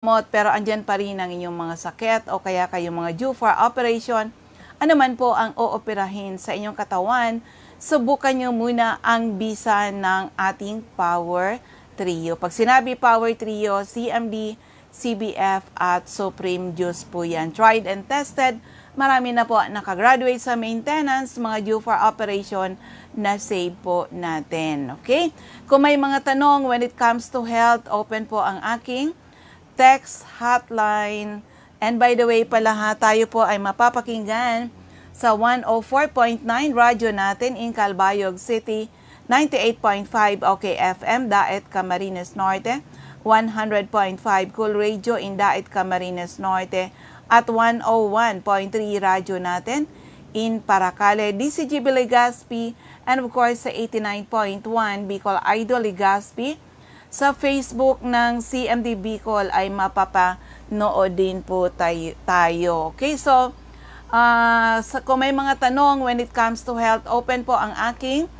pero andyan pa rin ang inyong mga sakit o kaya kayong mga due for operation, ano man po ang ooperahin sa inyong katawan, subukan nyo muna ang bisa ng ating Power Trio. Pag sinabi Power Trio, CMD, CBF at Supreme Juice po yan. Tried and tested. Marami na po nakagraduate sa maintenance, mga due for operation na save po natin. Okay? Kung may mga tanong when it comes to health, open po ang aking text hotline. And by the way pala ha, tayo po ay mapapakinggan sa 104.9 radyo natin in Calbayog City, 98.5 OK FM, Daet, Camarines Norte, 100.5 Cool Radio in Daet, Camarines Norte, at 101.3 radyo natin in Paracale, DCGB Legazpi, and of course sa 89.1 Bicol Idol Legazpi. Sa Facebook ng CMD Bicol ay mapapanood din po tayo. Okay, so kung may mga tanong when it comes to health, open po ang aking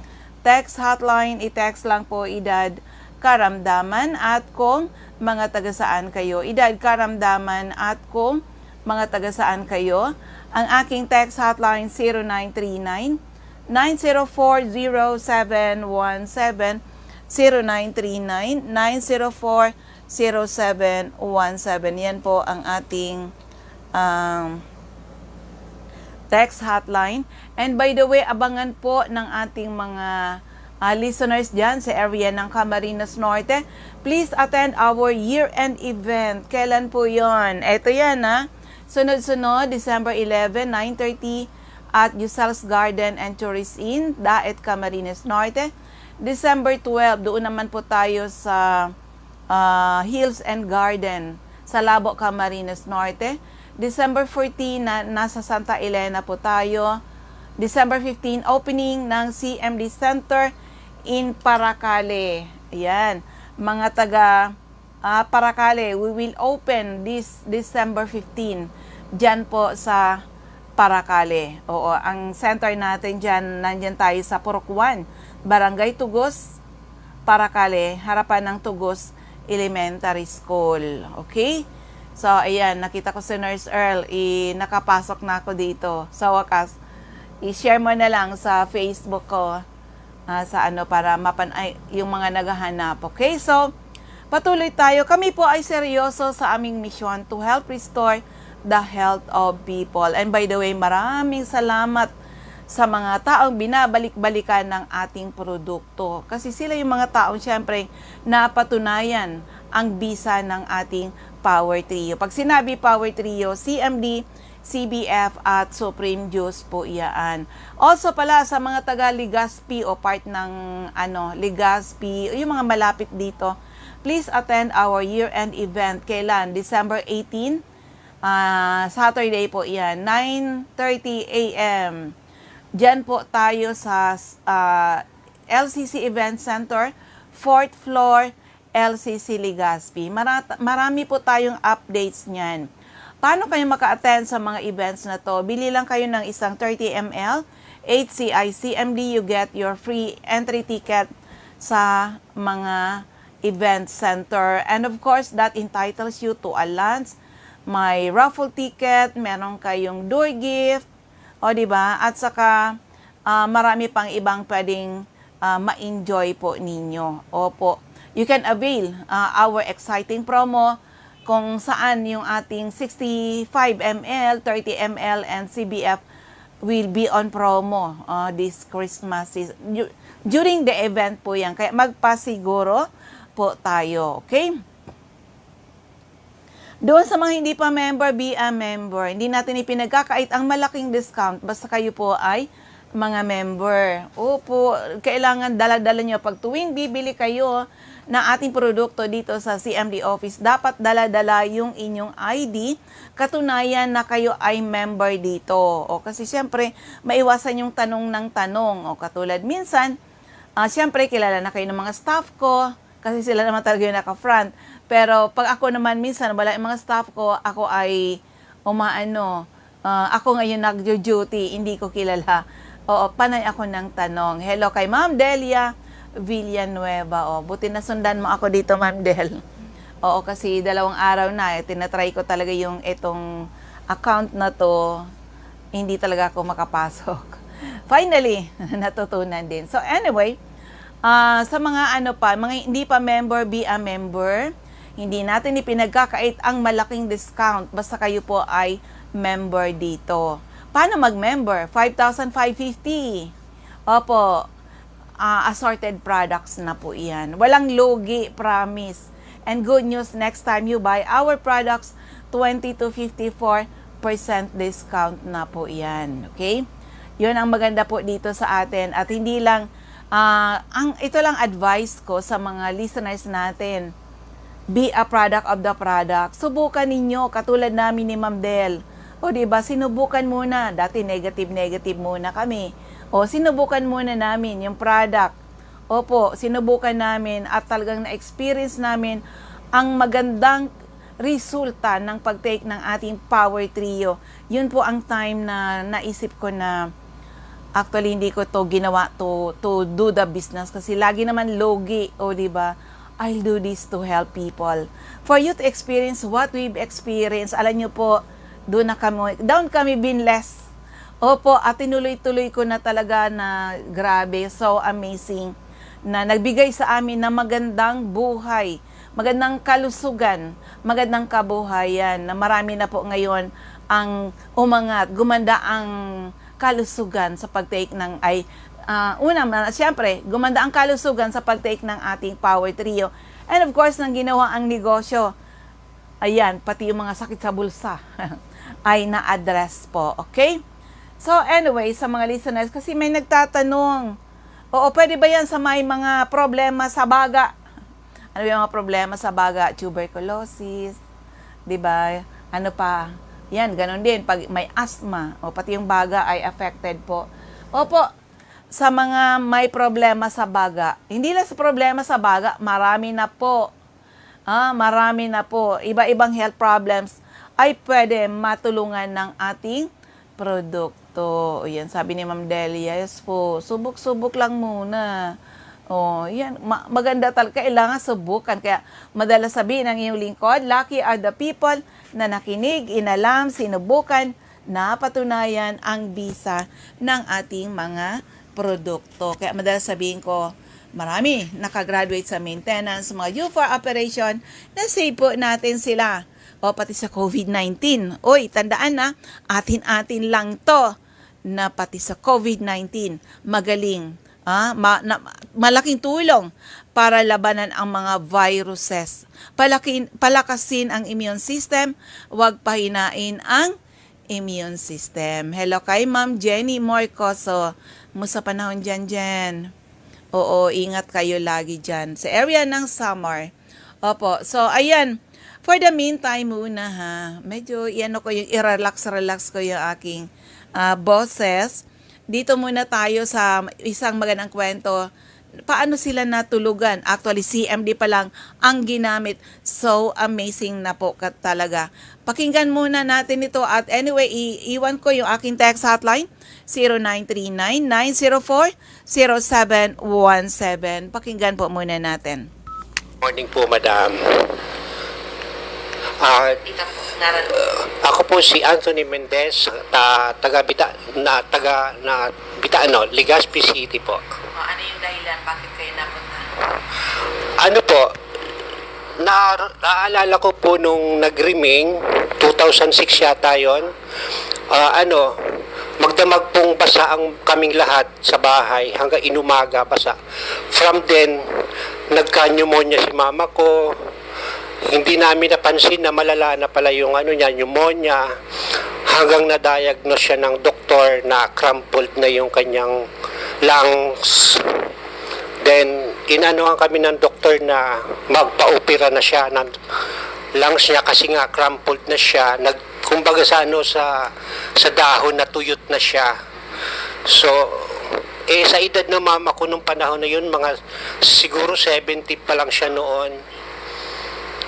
text hotline. I-text lang po edad karamdaman at kung mga taga-saan kayo. Edad karamdaman at kung mga taga-saan kayo. Ang aking text hotline 0939 9040717, 0939-904-0717. Yan po ang ating text hotline. And by the way, abangan po ng ating mga listeners dyan sa area ng Camarines Norte. Please attend our year-end event. Kailan po yon? Ito yan ha. Sunod-sunod, December 11, 9:30 at Yusal's Garden and Tourist Inn, Daet, Camarines Norte. December 12, doon naman po tayo sa Hills and Garden sa Labo, Camarines Norte. December 14, nasa Santa Elena po tayo. December 15, opening ng CMD Center in Paracale. Ayan, mga taga Paracale, we will open this December 15 dyan po sa Paracale. Oo, ang center natin dyan, nandyan tayo sa Purok 1. Barangay Tugos, Paracale, harapan ng Tugos Elementary School. Okay? So, ayan, nakita ko si Nurse Earl, nakapasok na ako dito. Sa wakas, i-share mo na lang sa Facebook ko para yung mga naghahanap. Okay? So, patuloy tayo. Kami po ay seryoso sa aming misyon to help restore the health of people. And by the way, maraming salamat sa mga taong binabalik-balikan ng ating produkto. Kasi sila yung mga taong siyempre napatunayan ang bisa ng ating Power Trio. Pag sinabi Power Trio, CMD, CBF at Supreme Juice po iyaan. Also pala sa mga taga Legazpi o part ng Legazpi, yung mga malapit dito, please attend our year-end event. Kailan? December 18, Saturday po iyan, 9:30 a.m. Diyan po tayo sa LCC Event Center, 4th floor, LCC Legazpi. Marami po tayong updates niyan. Paano kayo maka-attend sa mga events na to? Bili lang kayo ng isang 30 ml, HCI CMD, you get your free entry ticket sa mga event center. And of course, that entitles you to a lunch, may raffle ticket, meron kayong door gift, o diba? At saka marami pang ibang pwedeng ma-enjoy po ninyo. Opo. You can avail our exciting promo kung saan yung ating 65 ml, 30 ml and CBF will be on promo this Christmas during the event po yan. Kaya magpasiguro po tayo. Okay? Doon sa mga hindi pa member, be a member. Hindi natin ipinagkakait ang malaking discount basta kayo po ay mga member. Opo, kailangan dala-dala nyo. Pag tuwing bibili kayo ng ating produkto dito sa CMD office, dapat dala-dala yung inyong ID, katunayan na kayo ay member dito. O kasi siyempre, maiwasan yung tanong ng tanong. O katulad minsan, siyempre kilala na kayo ng mga staff ko, kasi sila naman talaga yung naka-front. Pero pag ako naman minsan, wala yung mga staff ko, ako ay ako ngayon nag-duty, hindi ko kilala. Oo, panay ako ng tanong. Hello kay Ma'am Delia Villanueva. Buti na sundan mo ako dito, Ma'am Del. Oo, kasi 2 araw na, tinatry ko talaga yung itong account na to, hindi talaga ako makapasok. Finally, natutunan din. So anyway, sa mga ano pa, mga hindi pa member, be a member. Hindi natin ipinagkakait ang malaking discount basta kayo po ay member dito. Paano mag-member? 5,550. Opo, assorted products na po yan. Walang lugi, promise. And good news, next time you buy our products, 20 to 54% discount na po yan. Okay? Yun ang maganda po dito sa atin. At hindi lang, ito lang advice ko sa mga listeners natin. Be a product of the product. Subukan ninyo, katulad namin ni Ma'am Del. O diba, sinubukan muna. Dati negative muna kami. O sinubukan muna namin yung product. Opo, sinubukan namin at talagang na-experience namin ang magandang resulta ng pag-take ng ating Power Trio. Yun po ang time na naisip ko na actually hindi ko to ginawa to do the business kasi lagi naman logi. O diba? I'll do this to help people. For you to experience what we've experienced, alam nyo po, down kami binless. Opo, at tinuloy-tuloy ko na talaga na grabe, so amazing, na nagbigay sa amin ng magandang buhay, magandang kalusugan, magandang kabuhayan, na marami na po ngayon ang umangat, gumanda ang kalusugan sa pag-take ng siyempre, gumanda ang kalusugan sa pag-take ng ating Power Trio. And of course, nang ginawa ang negosyo, ayan, pati yung mga sakit sa bulsa ay na-address po, okay? So anyway, sa mga listeners, kasi may nagtatanong, oo, pwede ba yan sa may mga problema sa baga? Ano yung mga problema sa baga? Tuberculosis, di ba? Ano pa? Yan, ganun din. Pag may asthma, o pati yung baga ay affected po. Opo, sa mga may problema sa baga, hindi lang sa problema sa baga, marami na po. Marami na po. Iba-ibang health problems ay pwede matulungan ng ating produkto. Yan, sabi ni Ma'am Delia, yes po, subok-subok lang muna. Yan, maganda talaga, kailangan subukan. Kaya madalas sabihin ng iyong lingkod, lucky are the people na nakinig, inalam, sinubukan, napatunayan ang bisa ng ating mga produkto. Kaya madalas sabihin ko, marami nakagraduate sa maintenance, mga U4 operation, na save po natin sila. O pati sa COVID-19. Oy, tandaan na, atin-atin lang to na pati sa COVID-19 magaling. Malaking tulong para labanan ang mga viruses. Palakasin ang immune system, huwag pahinain ang immune system. Hello kay Ma'am Jenny Morcoso. Musta panahon dyan? Oo, ingat kayo lagi dyan. Sa area ng summer. Opo, so ayan. For the meantime muna ha, medyo i-relax ko yung aking boses. Dito muna tayo sa isang magandang kwento. Paano sila natulugan? Actually, CMD pa lang ang ginamit. So amazing na po talaga. Pakinggan muna natin ito at anyway, iwan ko yung aking text hotline, 0939-904-0717. Pakinggan po muna natin. Morning po, Madam. Ako po si Anthony Mendez, taga Legazpi City po. Ano yung dahilan? Bakit kayo napunta? Ano po, naalala ko po nung nag-riming, 2006 yata yun, magdamag pong basa ang kaming lahat sa bahay hanggang inumaga basa. From then, nagka-pneumonia si mama ko. Hindi namin napansin na malala na pala yung pneumonia, hanggang na-diagnose siya ng doktor na crumpled na yung kanyang lungs. Then, inanuhan kami ng doktor na magpa-opera na siya ng lungs niya kasi nga crumpled na siya. Kumbaga sa dahon na tuyot na siya. So, sa edad ng mama ko nung panahon na yun, mga siguro 70 pa lang siya noon.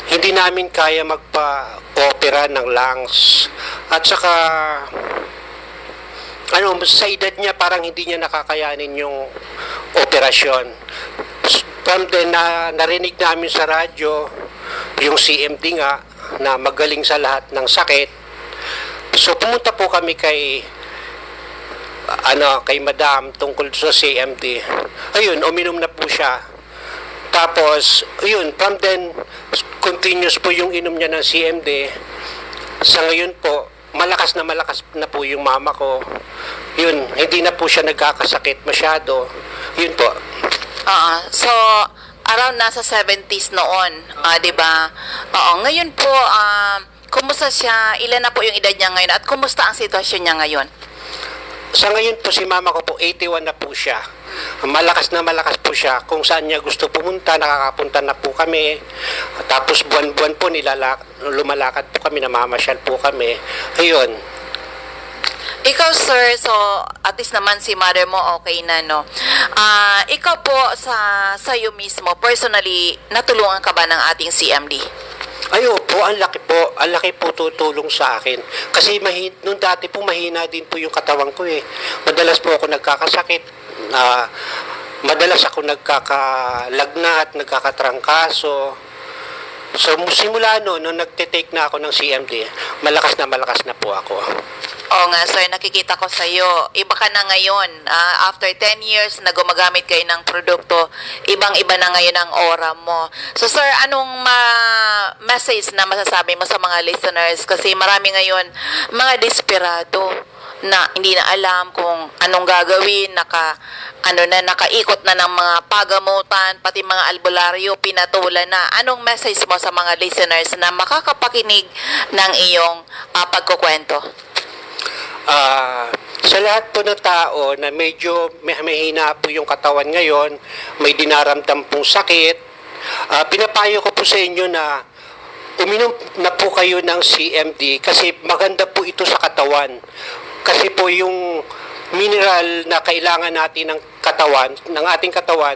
Hindi namin kaya magpa-opera ng lungs. At saka, sa edad niya, parang hindi niya nakakayanin yung operasyon. From then, narinig namin sa radyo, yung CMD nga na magaling sa lahat ng sakit. So pumunta po kami kay kay Madam tungkol sa CMD. Ayun, uminom na po siya. Tapos, ayun, from then, continuous po yung inom niya ng CMD. Sa ngayon po, malakas na po yung mama ko. Yun, hindi na po siya nagkakasakit masyado. Yun po. So, around nasa 70s noon, di ba? Oo, ngayon po, kumusta siya? Ilan na po yung edad niya ngayon? At kumusta ang sitwasyon niya ngayon? Sa ngayon po, si mama ko po, 81 na po siya. Malakas po siya. Kung saan niya gusto pumunta, nakakapunta na po kami. Tapos buwan-buwan po, lumalakad po kami, namamasyal po kami. Ayun. Ikaw, sir, so at least naman si mother mo okay na, no? Ikaw po, sa'yo mismo, personally, natulungan ka ba ng ating CMD? Ayo po, ang laki po tutulong sa akin. Kasi nung dati po mahina din po yung katawan ko eh. Madalas po ako nagkakasakit, madalas ako nagkakalagnat, nagkakatrangkaso. So simula nung nagtitake na ako ng CMD, malakas na po ako. Oo nga, sir, nakikita ko sa'yo. Iba ka na ngayon. After 10 years na gumagamit kayo ng produkto, ibang-iba na ngayon ang aura mo. So, sir, anong message na masasabi mo sa mga listeners? Kasi marami ngayon mga desperado na hindi na alam kung anong gagawin, nakaikot na ng mga pagamutan, pati mga albularyo, pinatulan na. Anong message mo sa mga listeners na makakapakinig ng iyong pagkukwento? Sa lahat po ng tao na medyo mahina po yung katawan ngayon, may dinaramdam pong sakit, pinapayo ko po sa inyo na uminom na po kayo ng CMD kasi maganda po ito sa katawan. Kasi po yung mineral na kailangan natin ng katawan, ng ating katawan,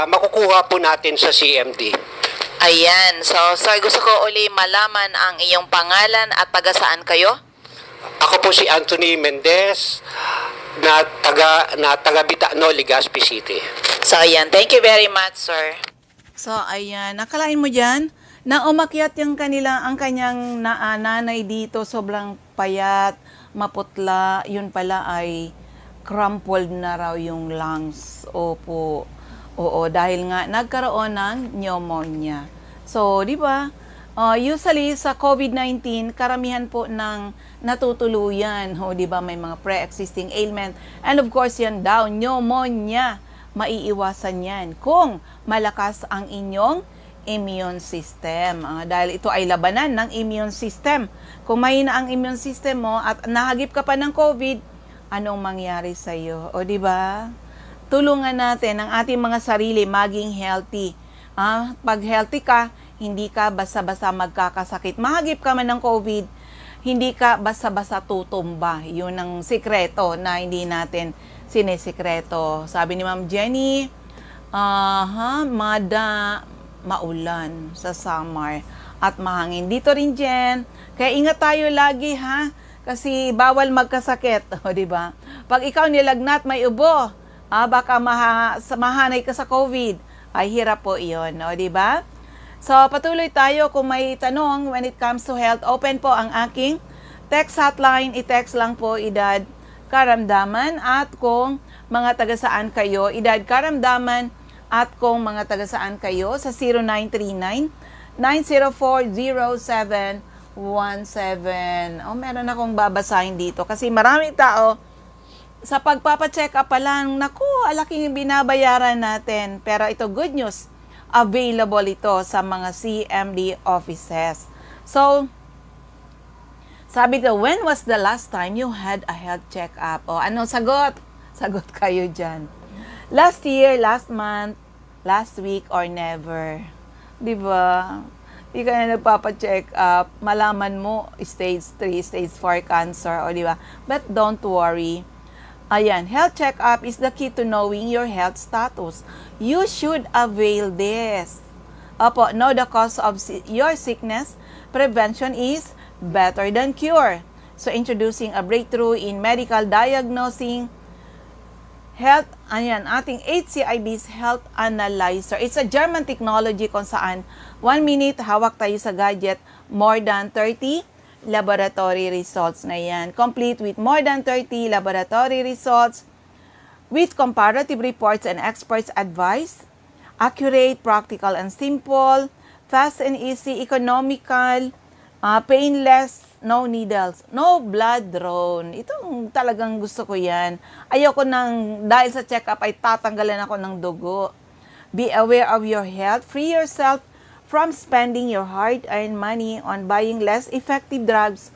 makukuha po natin sa CMD. Ayan. So, sir, gusto ko uli malaman ang iyong pangalan at taga saan kayo? Ako po si Anthony Mendez na taga Bitano, Legazpi City. So, ayan. Thank you very much, sir. So, ayan. Nakalain mo dyan na umakyat ang kanyang nanay dito. Sobrang payat, maputla. Yun pala ay crumpled na raw yung lungs. Opo. Oo, dahil nga nagkaroon ng pneumonia. So, di ba? Usually sa COVID-19, karamihan po ng natutuluyan, di ba, may mga pre-existing ailment. And of course, yan daw, pneumonia, maiiwasan yan kung malakas ang inyong immune system. Dahil ito ay labanan ng immune system. Kung mahina ang immune system mo at nahagip ka pa ng COVID, anong mangyari sa iyo? O di ba? Tulungan natin ang ating mga sarili maging healthy. Pag healthy ka, hindi ka basta-basta magkakasakit. Mahagip ka man ng COVID, hindi ka basta-basta tutumba. Yun ang sikreto na hindi natin sinisikreto. Sabi ni Ma'am Jenny, maulan sa summer at mahangin. Dito rin, Jen. Kaya ingat tayo lagi, ha? Kasi bawal magkasakit, o di ba? Pag ikaw nilagnat, may ubo, baka mahanay ka sa COVID, ay hirap po 'yon, o di ba? So, patuloy tayo kung may tanong when it comes to health. Open po ang aking text hotline. I-text lang po edad karamdaman at kung mga taga saan kayo, edad karamdaman at kung mga taga saan kayo sa 0939-904-0717. Meron akong babasahin dito kasi maraming tao sa pagpapacheck up pa lang, naku, alaking binabayaran natin. Pero ito, good news, available ito sa mga CMD offices. So, sabi ko, when was the last time you had a health check-up? O, anong sagot? Sagot kayo dyan. Last year, last month, last week, or never. Diba? Di ka na nagpapacheck up, malaman mo, stage 3, stage 4 cancer, o diba? But don't worry. Ayan, health check-up is the key to knowing your health status. You should avail this. Opo, know the cause of your sickness. Prevention is better than cure. So, introducing a breakthrough in medical diagnosing health, ayan, ating HCIB's Health Analyzer. It's a German technology kung saan 1 minute hawak tayo sa gadget, more than 30 laboratory results na yan. Complete with more than 30 laboratory results with comparative reports and experts' advice. Accurate, practical and simple, fast and easy, economical, painless, no needles, no blood drawn. Itong talagang gusto ko yan. Ayoko nang dahil sa check-up ay tatanggalan ako ng dugo. Be aware of your health. Free yourself from spending your hard-earned money on buying less effective drugs.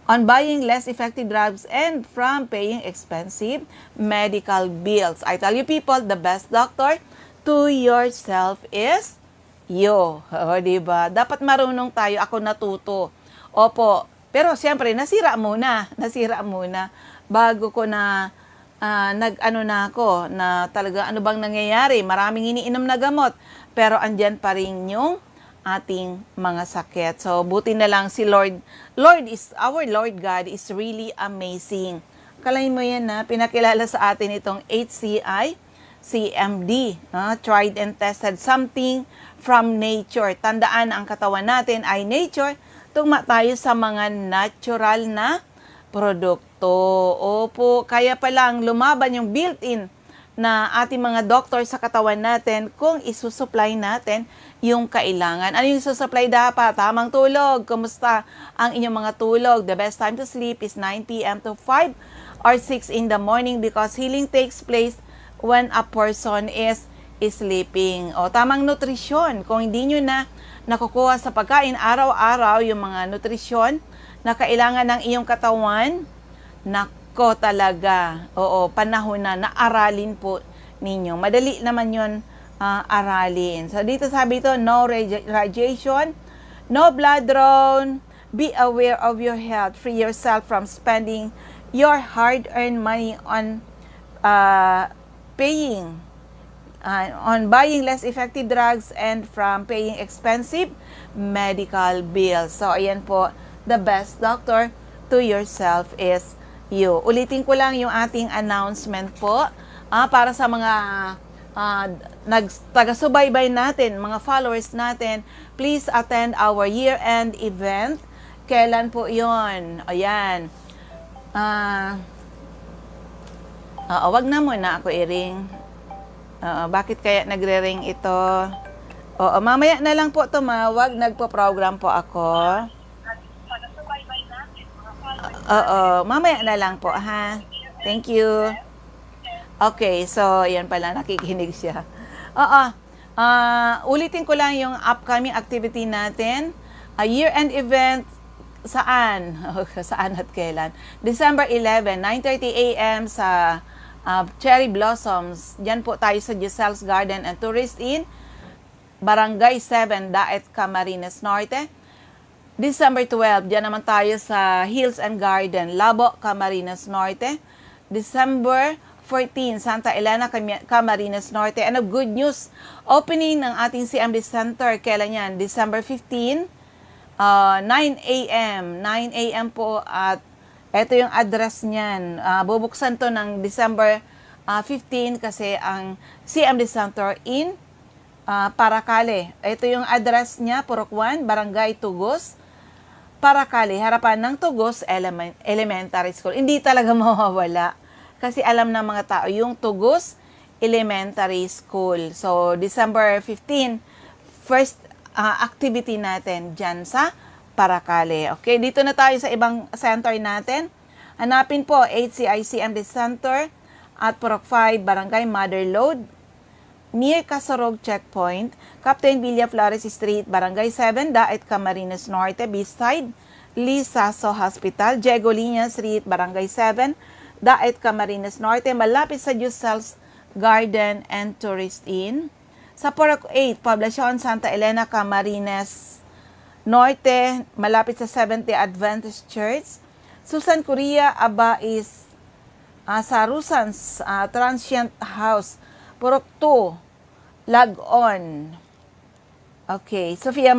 On buying less effective drugs and from paying expensive medical bills. I tell you people, the best doctor to yourself is you. O, diba? Dapat marunong tayo. Ako natuto. Opo. Pero siyempre, nasira muna. Bago ko na nag-ano na ako, na talaga ano bang nangyayari. Maraming iniinom na gamot. Pero andyan pa rin yung ating mga sakit. So, buti na lang si Lord. Our Lord God is really amazing. Kalahin mo yan na, pinakilala sa atin itong HCI, CMD, tried and tested, something from nature. Tandaan, ang katawan natin ay nature. Tugma tayo sa mga natural na produkto. Opo, kaya palang lumaban yung built-in na ating mga doktor sa katawan natin kung isusupply natin yung kailangan. Ano yung isusupply dapat? Tamang tulog. Kumusta ang inyong mga tulog? The best time to sleep is 9 p.m. to 5 or 6 in the morning because healing takes place when a person is sleeping. O, tamang nutrisyon. Kung hindi nyo na nakukuha sa pagkain araw-araw yung mga nutrisyon na kailangan ng iyong katawan, nako talaga. Oo, panahon na aralin po ninyo. Madali naman yun aralin. So, dito sabi ito, no radiation, no blood drawn, be aware of your health, free yourself from spending your hard-earned money on buying less effective drugs and from paying expensive medical bills. So, ayan po, the best doctor to yourself is you. Ulitin ko lang yung ating announcement po para sa mga taga-subaybay natin, mga followers natin. Please attend our year-end event. Kailan po yun? Ayan. Wag na muna ako i-ring. Bakit kaya nagre-ring ito? Mamaya na lang po tumawag. Nagpo-program po ako. Mamaya na lang po, ha? Thank you. Okay, so, yan pala, nakikinig siya. Ulitin ko lang yung upcoming activity natin. A year-end event, saan? Saan at kailan? December 11, 9:30 a.m. sa Cherry Blossoms. Diyan po tayo sa Giselle's Garden and Tourist Inn, Barangay 7, Daet, Camarines Norte. December 12, diyan naman tayo sa Hills and Garden, Labo, Camarines Norte. December 14, Santa Elena, Camarines Norte. And of good news, opening ng ating CMD Center. Kailan yan? December 15, 9 a.m. 9 a.m. po at ito yung address niyan. Bubuksan to ng December 15 kasi ang CMD Center in Paracale. Ito yung address niya, Purok 1, Barangay Tugos, Paracale, harapan ng Tugos Elementary School. Hindi talaga mawawala kasi alam ng mga tao yung Tugos Elementary School. So, December 15, first activity natin dyan sa Paracale. Okay, dito na tayo sa ibang center natin. Hanapin po, HCICMD Center at Purok 5, Barangay Mother Lode, near Casorog Checkpoint, Captain Villa Flores Street, Barangay 7, Daet, Camarines Norte, beside Lisaso Hospital, Diego Liña Street, Barangay 7, Daet, Camarines Norte, malapit sa Giselle's Garden and Tourist Inn. Sa Purok 8, Poblacion Santa Elena, Camarines Norte, malapit sa Seventh Day Adventist Church. Susan Korea Abais, sa Rusans Transient House, Purok 2, Lag-on. Okay, Sophia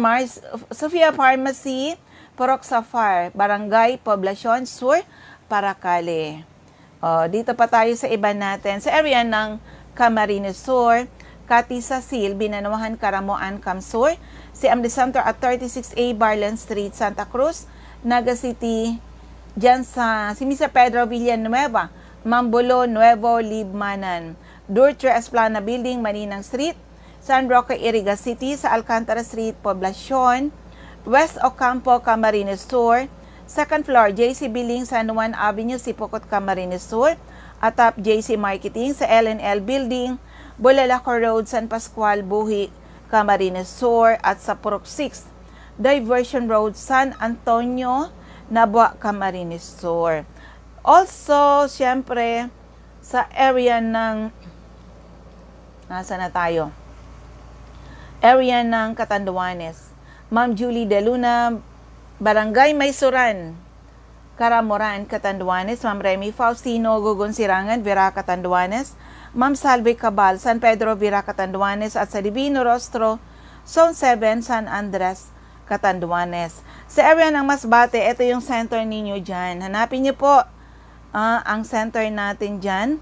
Pharmacy, Purok Safar, Barangay Poblacion Sur, Paracale. Dito pa tayo sa iba natin. Sa area ng Camarines Sur, Catisasil, Binanuahan, Caramoan, Camsur, CM Center at 36A Barlan Street, Santa Cruz, Naga City, dyan sa si Mr. Pedro Villanueva, Mambulo, Nuevo, Libmanan, Durtre Esplana Building, Maninang Street, San Roque, Iriga City, sa Alcantara Street, Poblacion, West Ocampo, Camarines Sur, second floor, JC Billing, San Juan Avenue, Sipocot, Camarines Sur, atap JC Marketing sa LNL Building, Bulalaco Road, San Pascual, Buhi, Camarines Sur, at sa Purok 6, Diversion Road, San Antonio, Nabua, Camarines Sur. Also, syempre, sa area ng, nasa na tayo? Area ng Catanduanes, Ma'am Julie De Luna, Barangay Maysuran, Caramoran, Catanduanes, Ma'am Remy Faustino, Gugun Sirangan, Vera, Catanduanes, Ma'am Salve Cabal, San Pedro, Vera, Catanduanes, at sa Divino Rostro, Zone 7, San Andres, Catanduanes. Sa area ng Masbate, ito yung center ninyo dyan. Hanapin niyo po ang center natin dyan.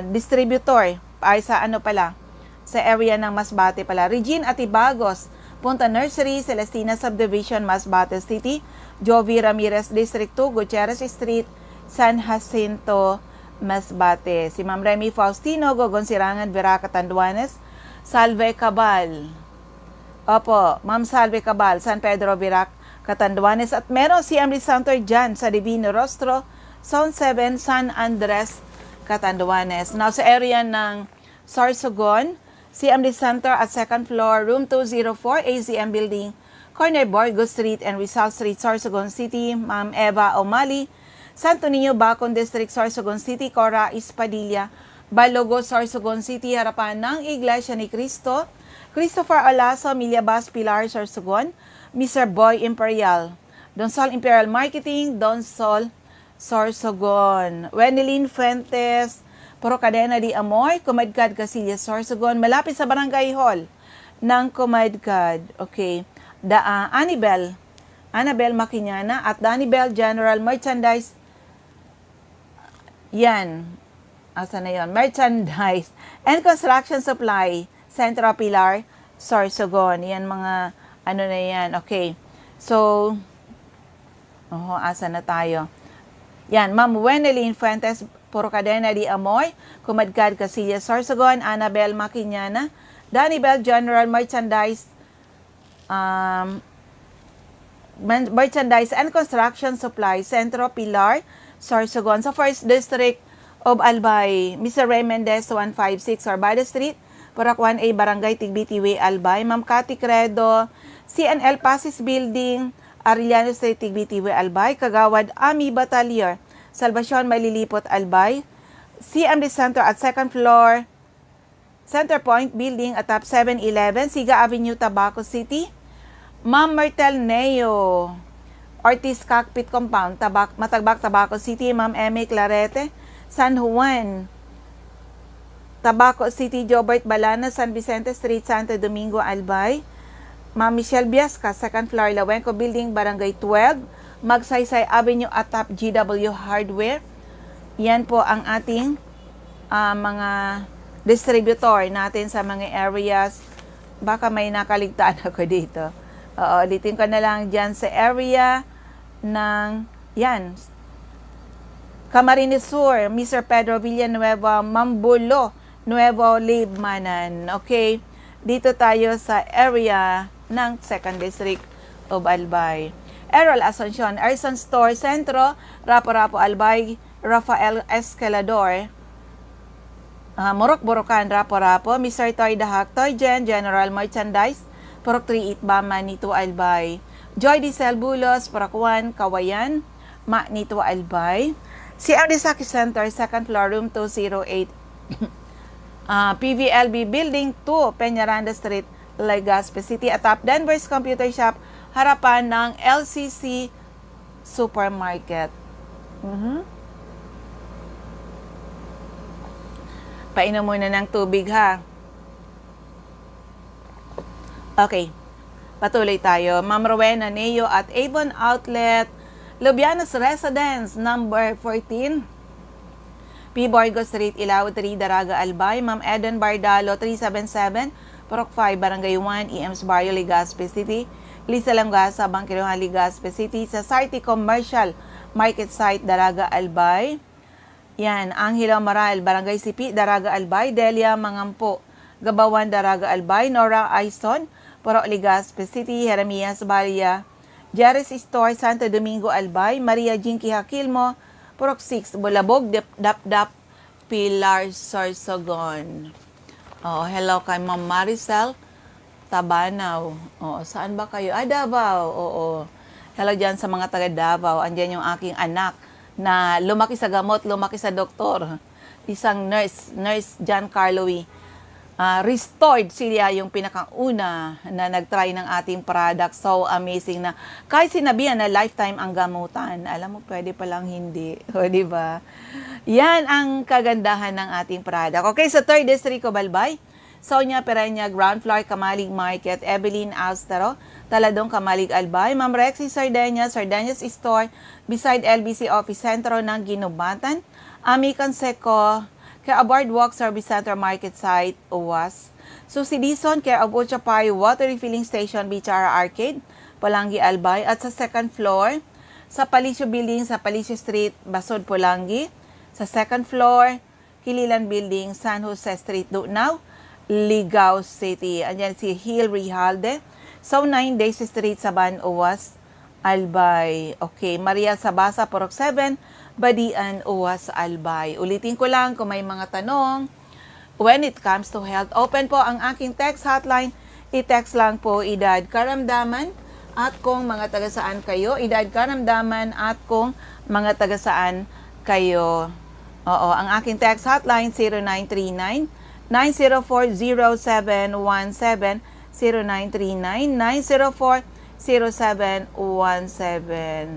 Distributor, ay sa ano pala, sa area ng Masbate pala. Regine Atibagos, Punta Nursery, Celestina Subdivision, Masbate City, Jovi Ramirez, District 2, Gutierrez Street, San Jacinto, Masbate. Si Ma'am Remy Faustino, Gogon Sirangan, Vera, Catanduanes, Salve Cabal. Opo, Ma'am Salve Cabal, San Pedro, Vera, Catanduanes. At meron si Emily Santor dyan sa Divino Rostro, Zone 7, San Andres, Catanduanes. Now, sa area ng Sorsogon, CMD Center at second floor, room 204, AZM Building, corner Borgo Street and Rizal Street, Sorsogon City, Ma'am Eva O'Malley, Santo Niño, Bacon District, Sorsogon City, Cora Ispadilla, Balogo, Sorsogon City, harapan ng Iglesia ni Cristo, Christopher Olaso, Miliabas, Pilar, Sorsogon, Mr. Boy Imperial, Donsol Imperial Marketing, Donsol, Sorsogon, Wendelin Fuentes, Puro Cadena de Amor, Comadcad, Casillas, Sorsogon, malapit sa Barangay Hall ng Comadcad. Okay. Annabel Maquiñana at Danibel General Merchandise. Yan. Asa na yun? Merchandise and Construction Supply, Centro Pilar, Sorsogon. Yan mga ano na yan. Okay. So, asa na tayo? Yan, Ma'am Wendelin Fuentes, Puro Cadena de Amor, Comadcad, Casillas, Sorsogon, Annabel Maquiñana, Danibel General Merchandise, Merchandise and Construction Supply, Centro Pilar, Sorsogon. Sa First District of Albay, Mr. Ray Mendez, 156 Orbada Street, Purak 1A, Barangay Tigbitiwe, Albay, Ma'am Cathy Credo, CNL Pasis Building, Arellano Street, Tigbitiwe, Albay, Kagawad Ami Batalier, Salvacion, Malilipot, Albay, CMD Center at second floor, Center Point Building at top 711, Siga Avenue, Tabaco City, Ma'am Myrtle Neo, Ortiz Cockpit Compound, Matagbak, Tabaco City, Ma'am Eme Clarete, San Juan, Tabaco City, Jobert Balana, San Vicente Street, Santo Domingo, Albay, Ma'am Michelle Biasca, second floor, Lawenco Building, Barangay 12, Magsaysay Avenue at top GW Hardware. Yan po ang ating mga distributor natin sa mga areas. Baka may nakaligtaan ako dito. Ulitin ko na lang dyan sa area ng, yan, Camarines Sur, Mr. Pedro Villanueva, Mambulo, Nuevo Libmanan. Okay, dito tayo sa area ng 2nd District of Albay. Errol Asuncion, Erson Store, Centro, Rapo-Rapo, Albay, Rafael Escalador, Morok Borocan, Rapo-Rapo, Mr. Toy Dahak, Toy Gen, General Merchandise, Purok 3 Itba, Manito, Albay, Joy Diesel Bulos, Purok 1, Kawayan, Manito, Albay, CR Saki Center, 2nd floor, room 208, PVLB Building 2, Peñaranda Street, Legazpi City, atap Denver's Computer Shop, harapan ng LCC Supermarket. Painom muna ng tubig, ha? Okay. Patuloy tayo. Ma'am Rowena Neo at Avon Outlet, Lubianos Residence, number 14. P. Borgo Street, Ilao 3, Daraga, Albay. Ma'am Eden Bardalo, 377, Purok 5, Barangay 1, EMS Barrio, Legazpi City. Lisa Langasa, Bangkiruhan, Legazpi City. Sa Sarti Commercial Market Site, Daraga, Albay. Yan, Angelo Maral, Barangay Sipi, Daraga, Albay. Delia Mangampo, Gabawan, Daraga, Albay. Nora Aison, Purok, Legazpi City. Jeremias Baria, Jerry's Store, Santo Domingo, Albay. Maria Jinky Hakilmo, Purok 6, Bulabog, Dap, Pilar, Sorsogon. Oh, hello kay Ma'am Maricel Tabanaw. Oh, saan ba kayo? Davao. Oo. Hello dyan sa mga taga Davao. Andyan yung aking anak na lumaki sa gamot, lumaki sa doktor. Isang nurse John Carloy. Restored siya yung pinakauna na nag-try ng ating product. So amazing na kahit sinabihan na lifetime ang gamutan, alam mo pwede palang hindi. O, di ba? Yan ang kagandahan ng ating product. Okay, sa 3rd District of Albay, Sonia Pereña, Ground Floor, Kamalig Market. Evelyn Austero, Taladong, Kamalig, Albay. Ma'am Rexy Sardeñas, Sardeñas Store, beside LBC Office Centro ng Ginubatan. Ami Canseco, Care of Boardwalk Service Center Market Site, UWAS. Susi Dizon, Care of Uchapay Water Refilling Station, Bichara Arcade, Polangi, Albay. At sa 2nd floor, sa Palicio Building, sa Palicio Street, Basod, Polangi. Sa 2nd floor, Hililan Building, San Jose Street, Dunaw, Ligao City. Andyan si Hill Rijalde. So 9 Days Street, Saban, UWAS, Albay. Okay, Maria Sabasa, Purok 7, Badian, UWAS, Albay. Ulitin ko lang kung may mga tanong. When it comes to health, open po ang aking text hotline. I-text lang po edad karamdaman at kung mga taga saan kayo. Edad karamdaman at kung mga taga saan kayo. Oo, ang aking text hotline 0939-904-0717, 0939-904-0717.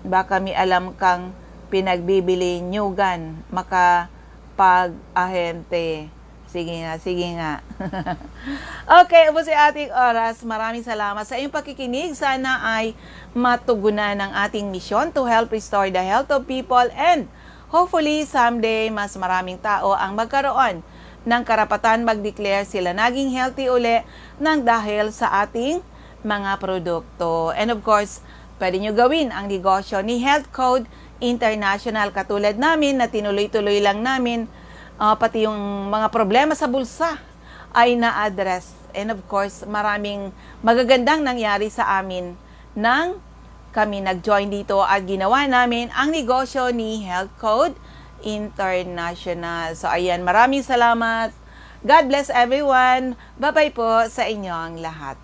Baka may alam kang pinagbibili nyugan, makapag-ahente. Sige nga. Okay, ubos ang ating oras. Maraming salamat sa iyong pakikinig. Sana ay matugunan ng ating misyon to help restore the health of people and hopefully someday mas maraming tao ang magkaroon ng karapatan mag-declare sila naging healthy uli nang dahil sa ating mga produkto. And of course, pwede nyo gawin ang negosyo ni Health Code International katulad namin na tinuloy-tuloy lang namin. Pati yung mga problema sa bulsa ay na-address. And of course, maraming magagandang nangyari sa amin nang kami nag-join dito at ginawa namin ang negosyo ni Health Code International. So ayan, maraming salamat. God bless everyone. Bye-bye po sa inyong lahat.